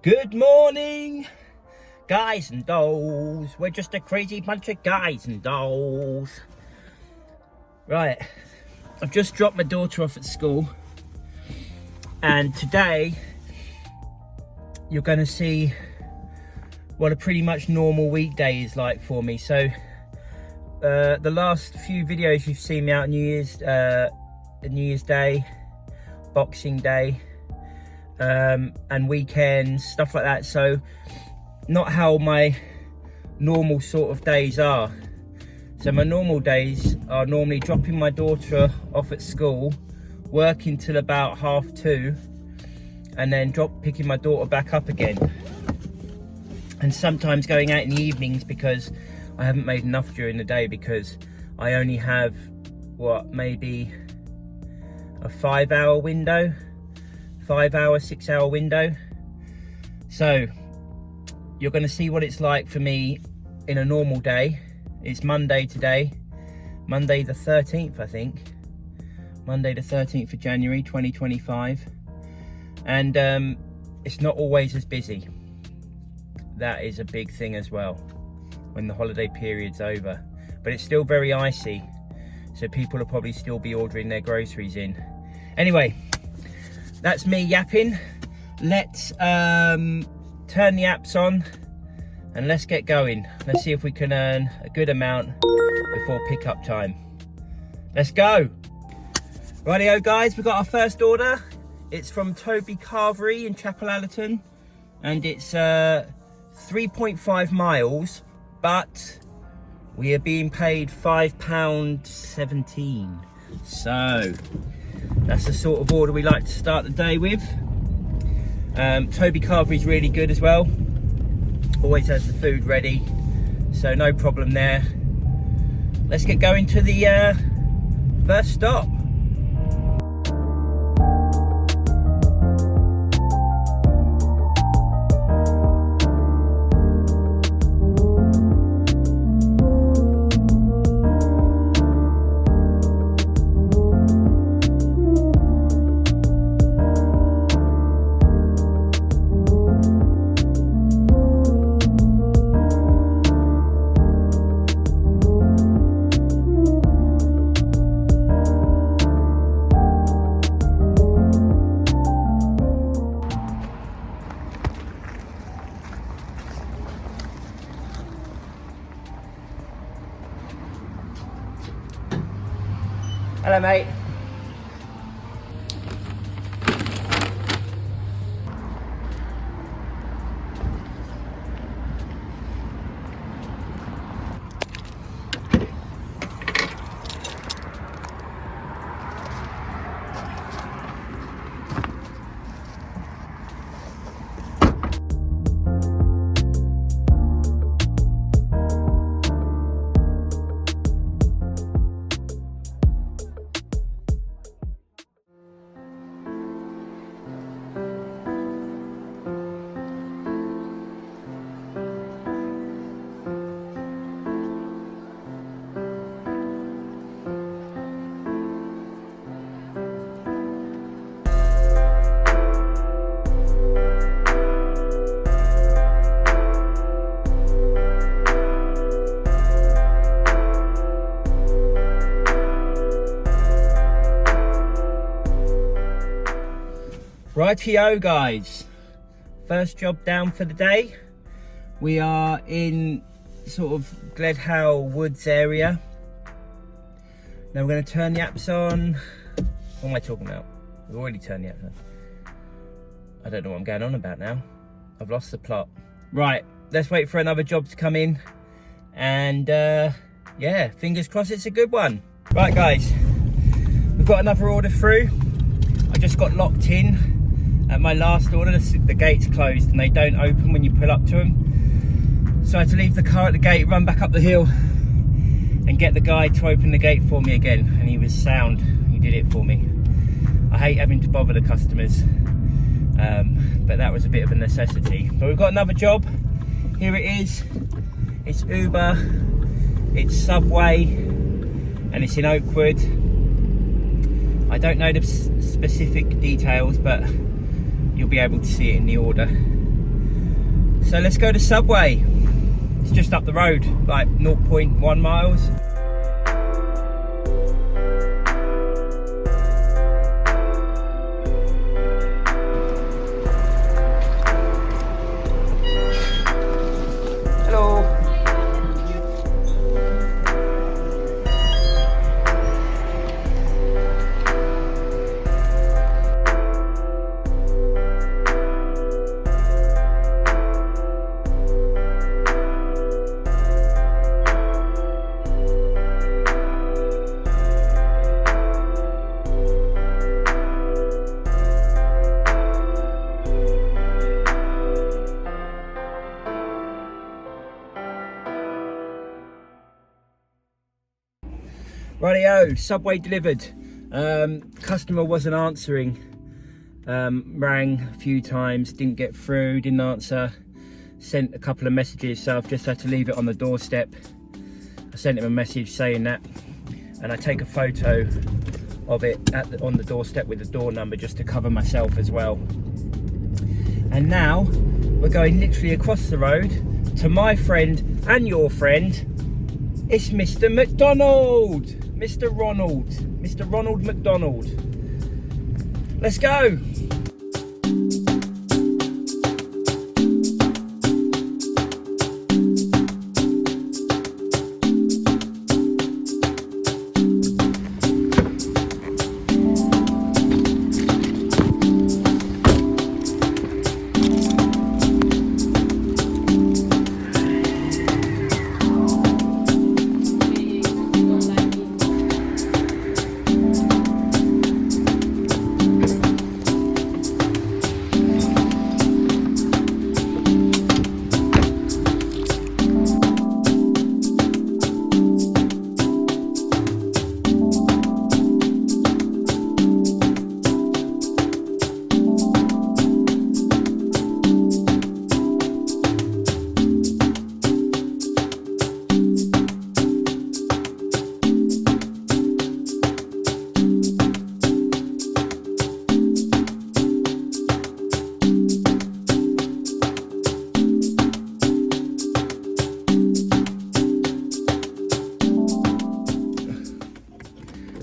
Good morning, guys and dolls. We're just a crazy bunch of guys and dolls. Right, I've just dropped my daughter off at school, and today you're going to see what a pretty much normal weekday is like for me. So the last few videos you've seen me out New Year's Day, Boxing Day, and weekends, stuff like that. So not how my normal sort of days are. So my normal days are normally dropping my daughter off at school, working till about 2:30, and then picking my daughter back up again, and sometimes going out in the evenings because I haven't made enough during the day, because I only have maybe a 5-hour window, 6-hour window. So you're going to see what it's like for me in a normal day. It's Monday today, Monday the 13th, I think. Monday the 13th of January 2025. And it's not always as busy. That is a big thing as well, when the holiday period's over. But it's still very icy, so people will probably still be ordering their groceries in. Anyway, that's me yapping. Let's turn the apps on and let's get going. Let's see if we can earn a good amount before pickup time. Let's go. Rightio guys, we've got our first order. It's from Toby Carvery in Chapel Allerton, and it's 3.5 miles, but we are being paid £5.17. So that's the sort of order we like to start the day with. Toby Carvery is really good as well. Always has the food ready, so no problem there. Let's get going to the first stop. Hello, mate. Rightio guys, first job down for the day. We are in sort of Gledhow Woods area. Now we're going to turn the apps on. What am I talking about? We've already turned the apps on. I don't know what I'm going on about now. I've lost the plot. Right, let's wait for another job to come in, and yeah, fingers crossed it's a good one. Right guys, we've got another order through. I just got locked in. At my last order, the gate's closed and they don't open when you pull up to them. So I had to leave the car at the gate, run back up the hill and get the guy to open the gate for me again. And he was sound, he did it for me. I hate having to bother the customers, but that was a bit of a necessity. But we've got another job. Here it is. It's Uber, it's Subway, and it's in Oakwood. I don't know the specific details, but you'll be able to see it in the order. So let's go to Subway. It's just up the road, like 0.1 miles. Rightio, Subway delivered. Customer wasn't answering. Rang a few times, didn't get through, didn't answer. Sent a couple of messages, so I've just had to leave it on the doorstep. I sent him a message saying that, and I take a photo of it on the doorstep with the door number just to cover myself as well. And now we're going literally across the road to my friend and your friend. It's Mr. McDonald, Mr. Ronald McDonald. Let's go.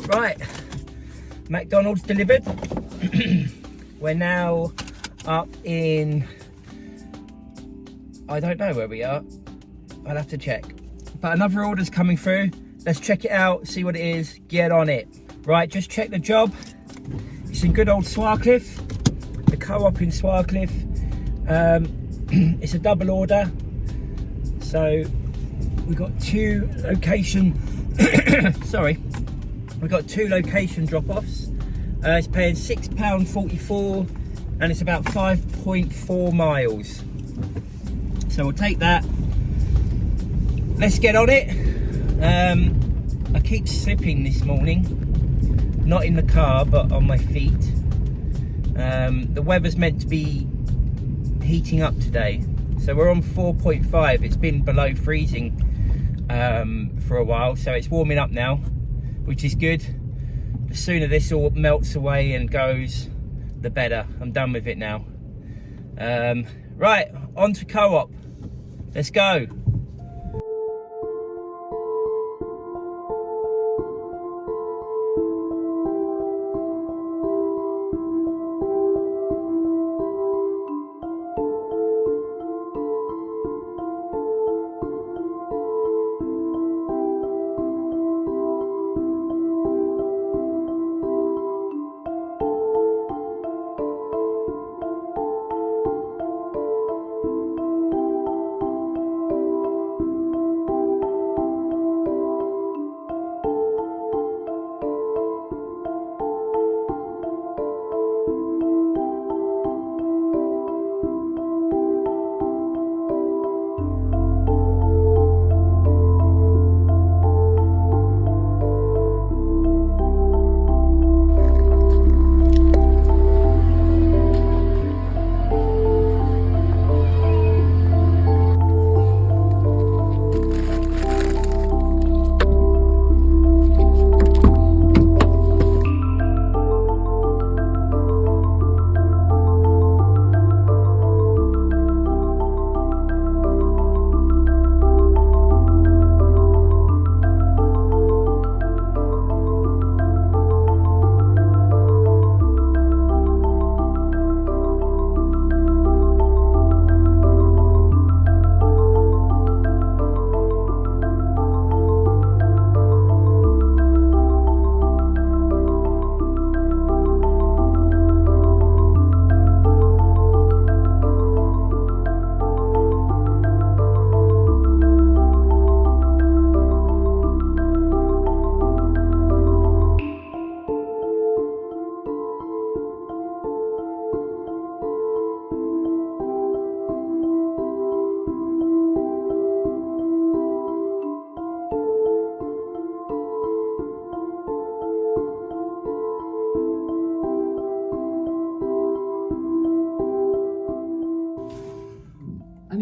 Right, McDonald's delivered. We're now up in, I don't know where we are. I'll have to check. But another order's coming through. Let's check it out, see what it is, get on it. Right, just check the job. It's in good old Swarcliffe, the co-op in Swarcliffe. It's a double order. So we've got two location, sorry. We've got two location drop-offs. It's paying £6.44 and it's about 5.4 miles. So we'll take that. Let's get on it. I keep slipping this morning. Not in the car, but on my feet. The weather's meant to be heating up today. So we're on 4.5. It's been below freezing for a while. So it's warming up now, which is good. The sooner this all melts away and goes, the better. I'm done with it now. Right, on to co-op. Let's go.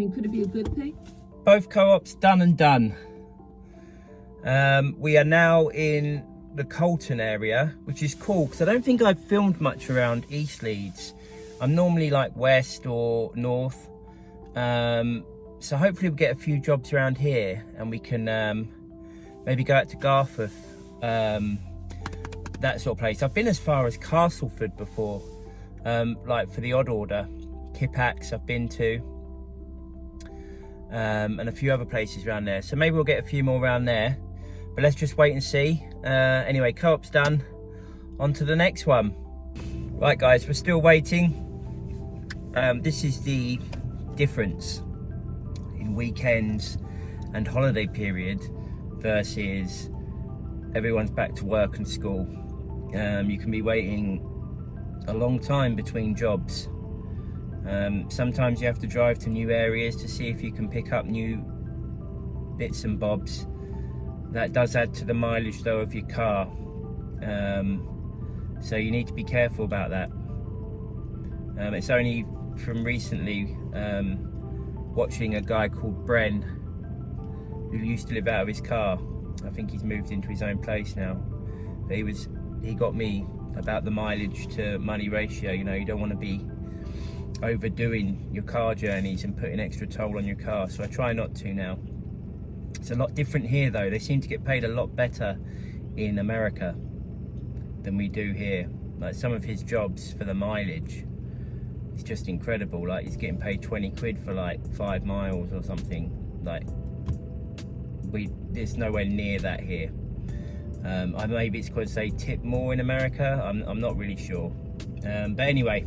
mean, could it be a good thing? Both co-ops done and done. We are now in the Colton area, which is cool because I don't think I've filmed much around East Leeds. I'm normally like west or north. So hopefully we'll get a few jobs around here and we can maybe go out to Garforth, that sort of place. I've been as far as Castleford before, like for the odd order. Kippax I've been to, and a few other places around there. So maybe we'll get a few more around there, but let's just wait and see. Anyway, co-op's done, on to the next one. Right guys, we're still waiting. This is the difference in weekends and holiday period versus everyone's back to work and school. You can be waiting a long time between jobs. Sometimes you have to drive to new areas to see if you can pick up new bits and bobs. That does add to the mileage though of your car, so you need to be careful about that. It's only from recently watching a guy called Bren who used to live out of his car. I think he's moved into his own place now, but he got me about the mileage to money ratio. You know, you don't want to be overdoing your car journeys and putting extra toll on your car, so I try not to now. It's a lot different here though. They seem to get paid a lot better in America than we do here. Like some of his jobs for the mileage, it's just incredible. Like he's getting paid 20 quid for like 5 miles or something. Like there's nowhere near that here. Maybe it's because they tip more in America. I'm not really sure. But anyway,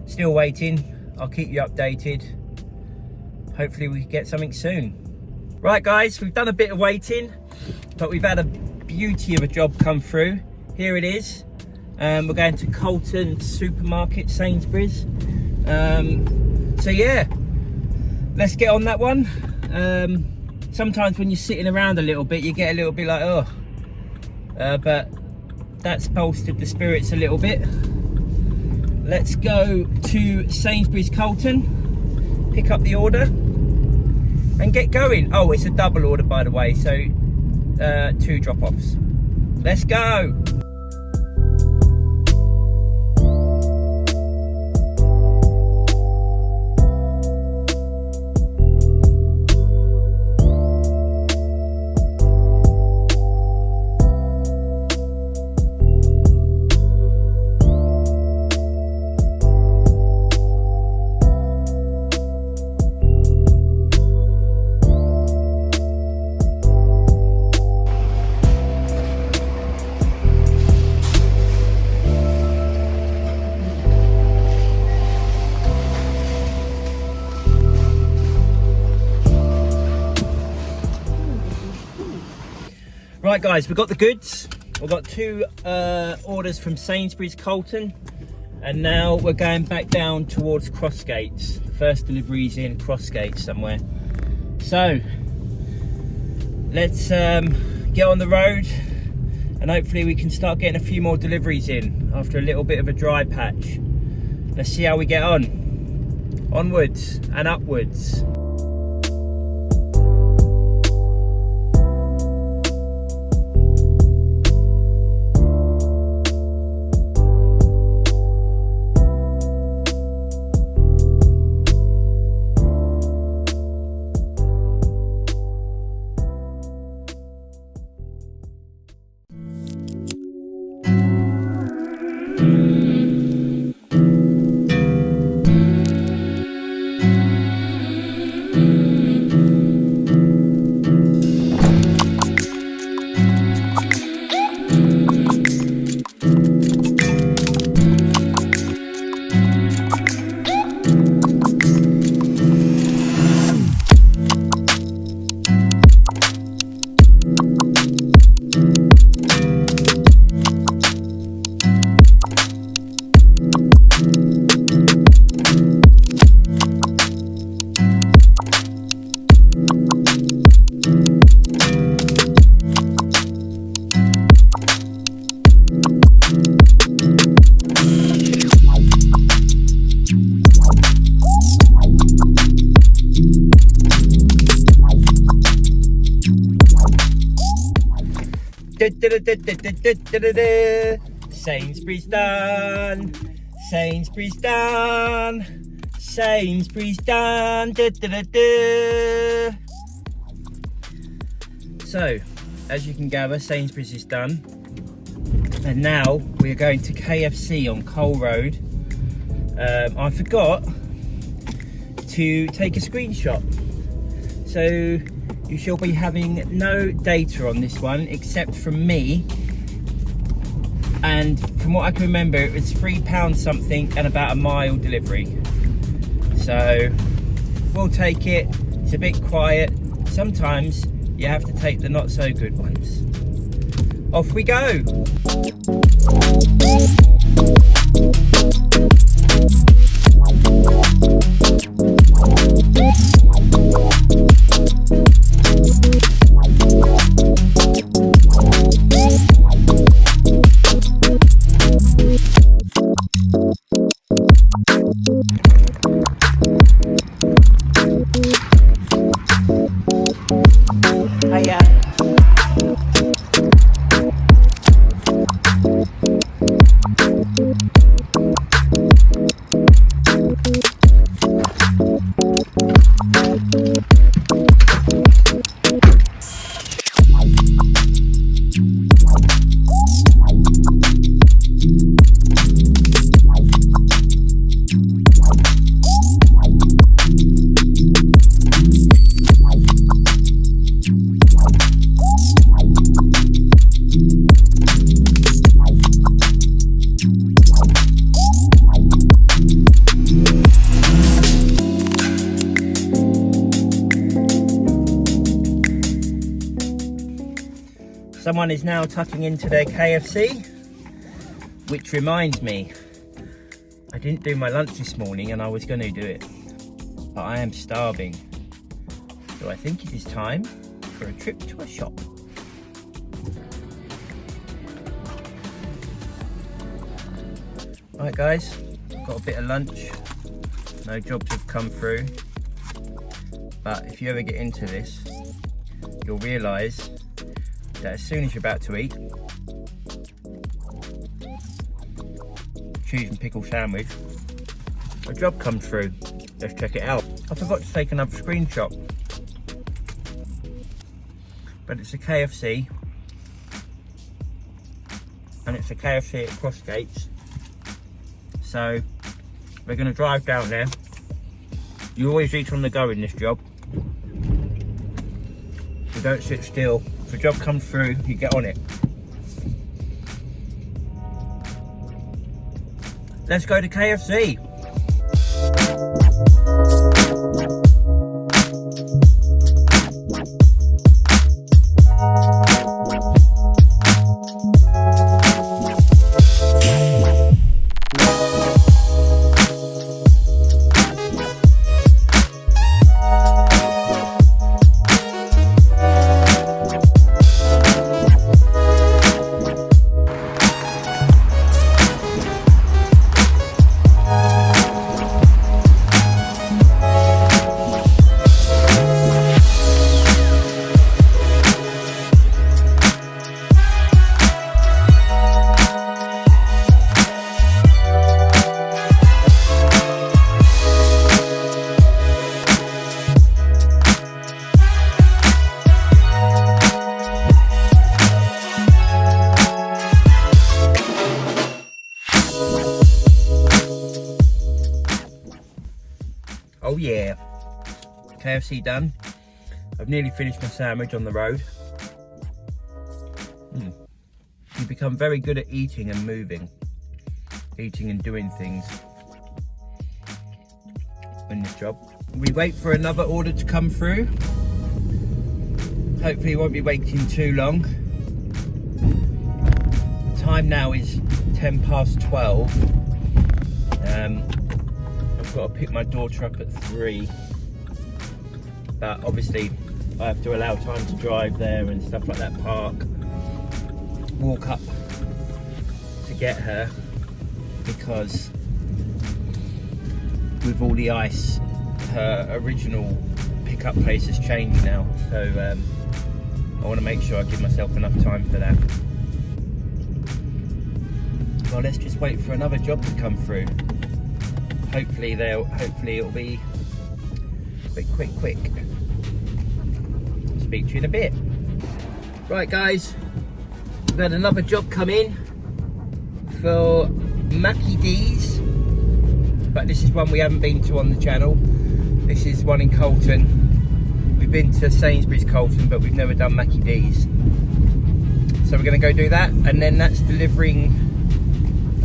still waiting. I'll keep you updated. Hopefully we get something soon. Right guys, we've done a bit of waiting, but we've had a beauty of a job come through. Here it is. We're going to Colton Supermarket, Sainsbury's. So yeah, let's get on that one. Sometimes when you're sitting around a little bit, you get a little bit like, oh, but that's bolstered the spirits a little bit. Let's go to Sainsbury's Colton, pick up the order and get going. Oh, it's a double order by the way, so 2 drop-offs. Let's go. Right guys, we've got the goods. We've got 2 orders from Sainsbury's Colton, and now we're going back down towards Crossgates. The first delivery's in Crossgates somewhere. So let's get on the road and hopefully we can start getting a few more deliveries in after a little bit of a dry patch. Let's see how we get on. Onwards and upwards. Sainsbury's done. Sainsbury's done. Sainsbury's done. So, as you can gather, Sainsbury's is done. And now we're going to KFC on Cole Road. I forgot to take a screenshot. So you shall be having no data on this one except from me. And from what I can remember, it was £3 something and about a mile delivery. So we'll take it. It's a bit quiet. Sometimes you have to take the not so good ones. Off we go. Someone is now tucking into their KFC, which reminds me, I didn't do my lunch this morning and I was going to do it, but I am starving. So I think it is time for a trip to a shop. Right guys, got a bit of lunch. No jobs have come through, but if you ever get into this, you'll realise that as soon as you're about to eat, cheese and pickle sandwich, a job comes through. Let's check it out. I forgot to take another screenshot, but it's a KFC, and it's a KFC at Crossgates. So we're going to drive down there. You always eat on the go in this job. You don't sit still. If a job comes through, you get on it. Let's go to KFC. Oh yeah, KFC done. I've nearly finished my sandwich on the road. You become very good at eating and moving. Eating and doing things in this job. We wait for another order to come through. Hopefully it won't be waiting too long. The time now is 12:10. I've got to pick my daughter up at 3, but obviously I have to allow time to drive there and stuff like that, park, walk up to get her, because with all the ice, her original pickup place has changed now, so I want to make sure I give myself enough time for that. Well, let's just wait for another job to come through. Hopefully it'll be a bit quick. I'll speak to you in a bit. Right guys, we've had another job come in for Mackie D's, but this is one we haven't been to on the channel. This is one in Colton. We've been to Sainsbury's Colton, but we've never done Mackie D's. So we're going to go do that, and then that's delivering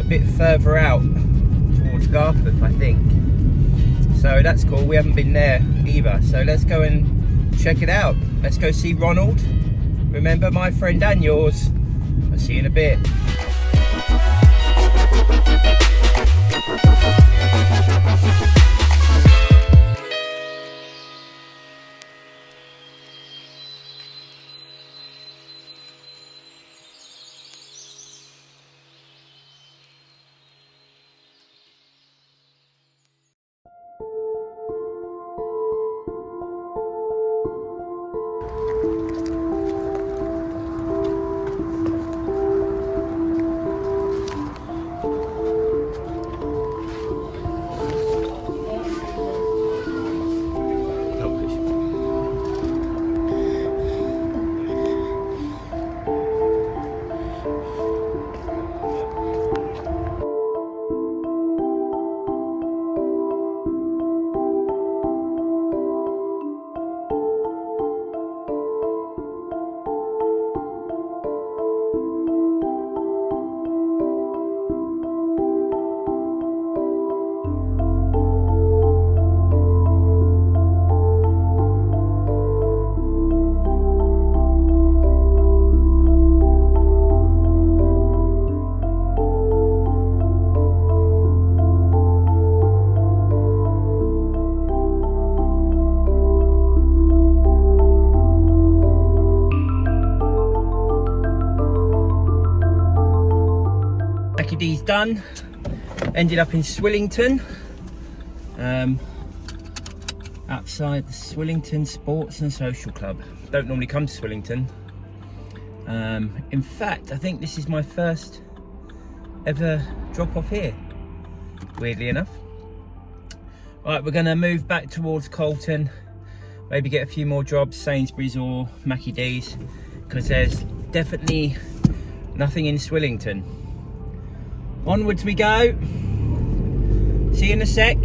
a bit further out towards Garforth, I think. So that's cool. We haven't been there either. So let's go and check it out. Let's go see Ronald. Remember, my friend and yours. I'll see you in a bit. D's done. Ended up in Swillington, outside the Swillington Sports and Social Club. Don't normally come to Swillington. In fact, I think this is my first ever drop off here, weirdly enough. Right, we're going to move back towards Colton, maybe get a few more jobs, Sainsbury's or Mackie D's, because there's definitely nothing in Swillington. Onwards we go. See you in a sec.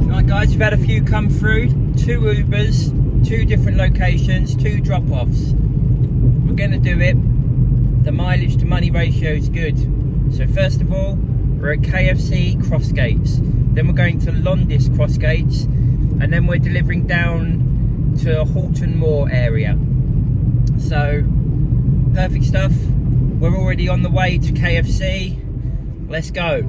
Right guys, we've had a few come through. 2 Ubers, 2 different locations, 2 drop-offs. We're going to do it. The mileage to money ratio is good. So first of all, we're at KFC Crossgates. Then we're going to Londis Crossgates. And then we're delivering down to Halton Moor area. So, perfect stuff. We're already on the way to KFC. Let's go.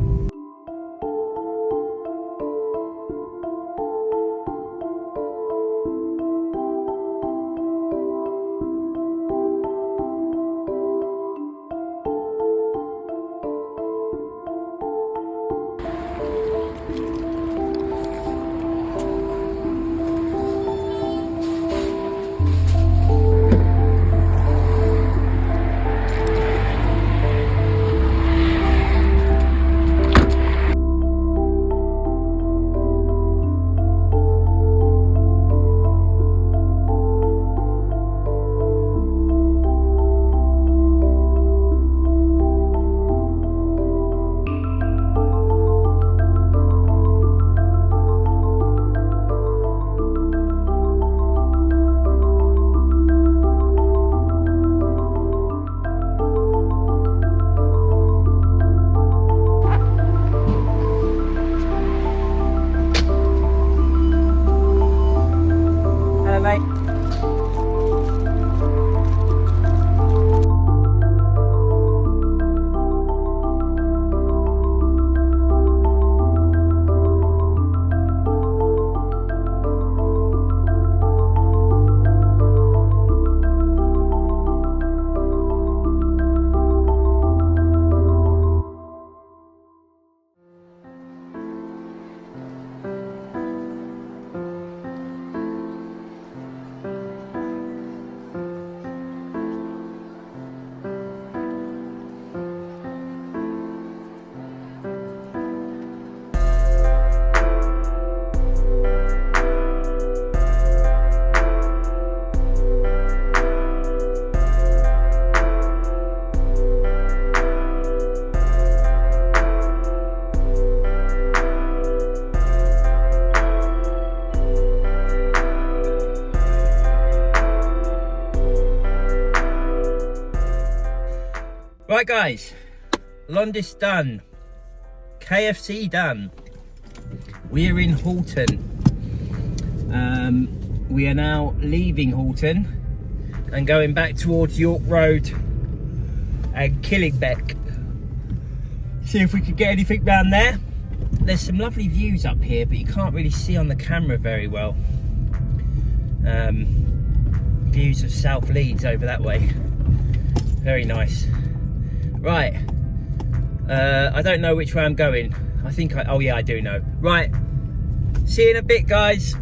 Right guys, Londis done, KFC done. We're in Halton. We are now leaving Halton and going back towards York Road and Killingbeck. See if we could get anything round there. There's some lovely views up here, but you can't really see on the camera very well. Views of South Leeds over that way. Very nice. Right, I don't know which way I'm going. Oh yeah, I do know. Right, see you in a bit, guys.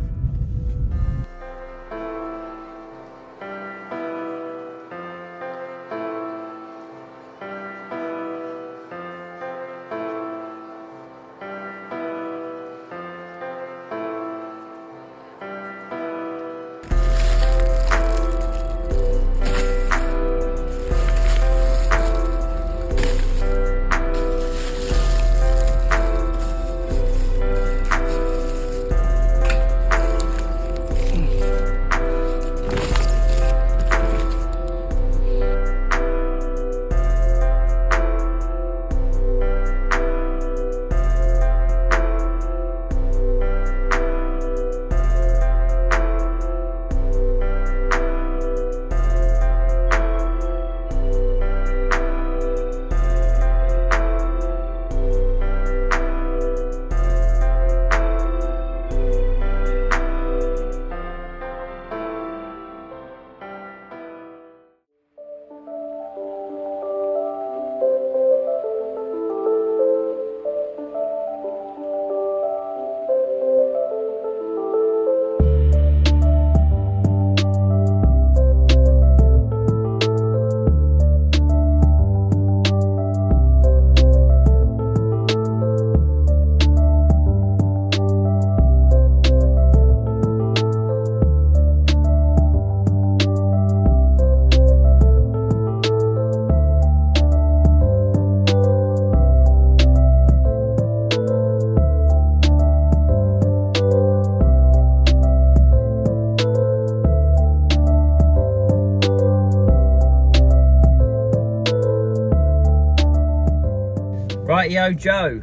Rightio Joe,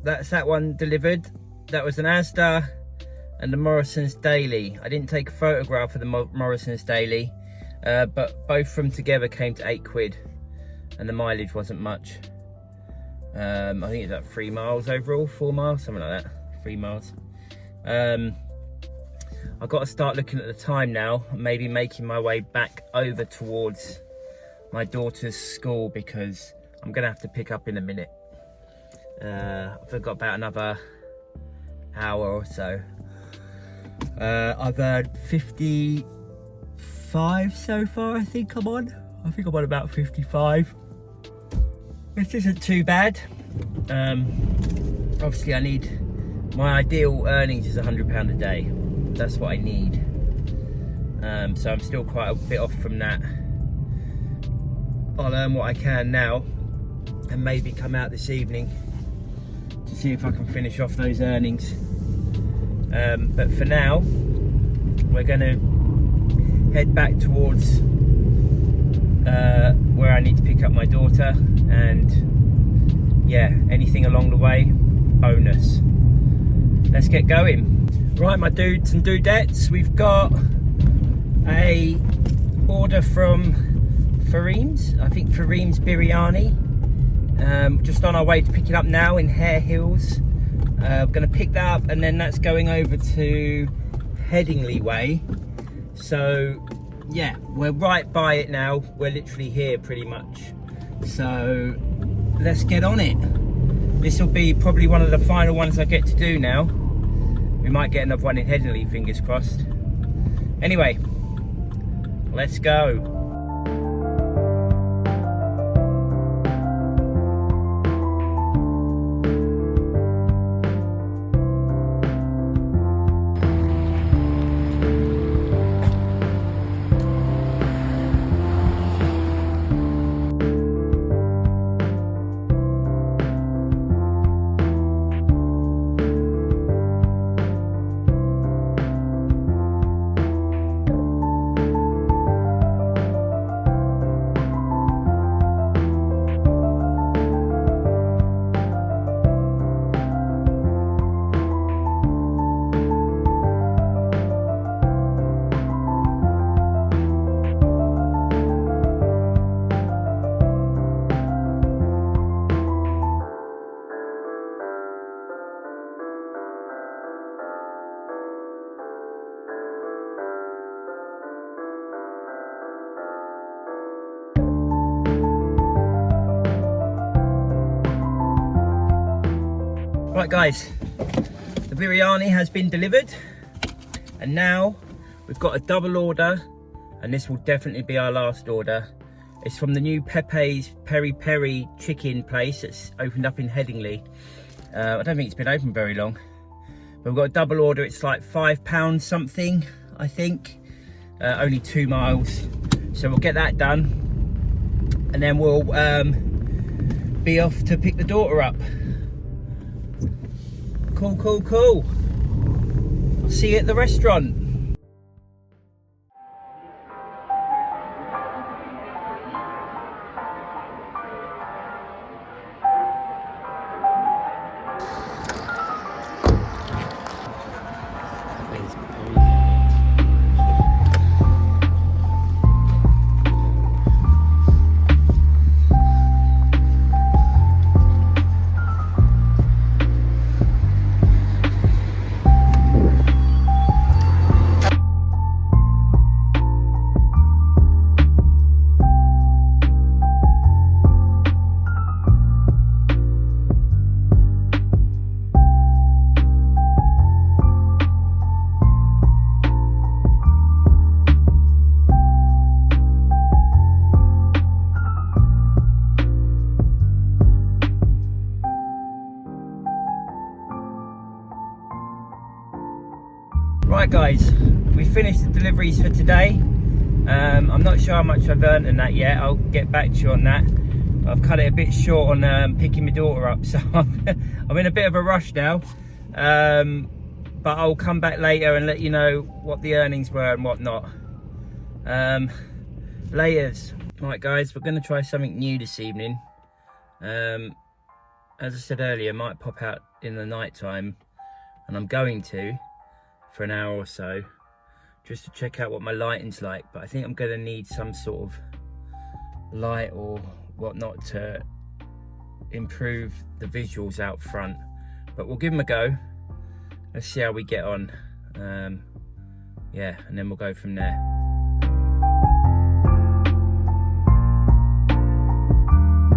that's that one delivered. That was an Asda and the Morrison's Daily. I didn't take a photograph of the Morrison's Daily, but both from together came to £8 and the mileage wasn't much. I think it's like 3 miles overall, 4 miles, something like that, 3 miles. I've got to start looking at the time now, maybe making my way back over towards my daughter's school, because I'm gonna have to pick up in a minute. I've got about another hour or so. I've earned 55 so far, I think I'm on about 55, which isn't too bad. Obviously I need, my ideal earnings is £100 a day. That's what I need. So I'm still quite a bit off from that. I'll earn what I can now and maybe come out this evening to see if I can finish off those earnings. But for now, we're going to head back towards where I need to pick up my daughter, and yeah, anything along the way, bonus. Let's get going. Right, my dudes and dudettes, we've got a order from Fareem's, I think Fareem's Biryani. Just on our way to pick it up now in Hare Hills. I'm going to pick that up, and then that's going over to Headingley Way. So yeah, we're right by it now. We're literally here pretty much. So let's get on it. This will be probably one of the final ones I get to do now. We might get another one in Headingley, fingers crossed. Anyway, let's go. Right guys, the biryani has been delivered, and now we've got a double order, and this will definitely be our last order. It's from the new Pepe's Peri Peri chicken place that's opened up in Headingley. I don't think it's been open very long, but we've got a double order. It's like £5 something, I think, only 2 miles. So we'll get that done, and then we'll be off to pick the daughter up. Cool, cool, cool. I'll see you at the restaurant. Right guys, we finished the deliveries for today. I'm not sure how much I've earned in that yet. I'll get back to you on that. I've cut it a bit short on picking my daughter up, so I'm in a bit of a rush now. But I'll come back later and let you know what the earnings were and whatnot. Layers. Right guys, we're going to try something new this evening. As I said earlier, I might pop out in the night time, and I'm going to for an hour or so just to check out what my lighting's like, but I think I'm going to need some sort of light or whatnot to improve the visuals out front, but we'll give them a go. Let's see how we get on. Yeah, and then we'll go from there.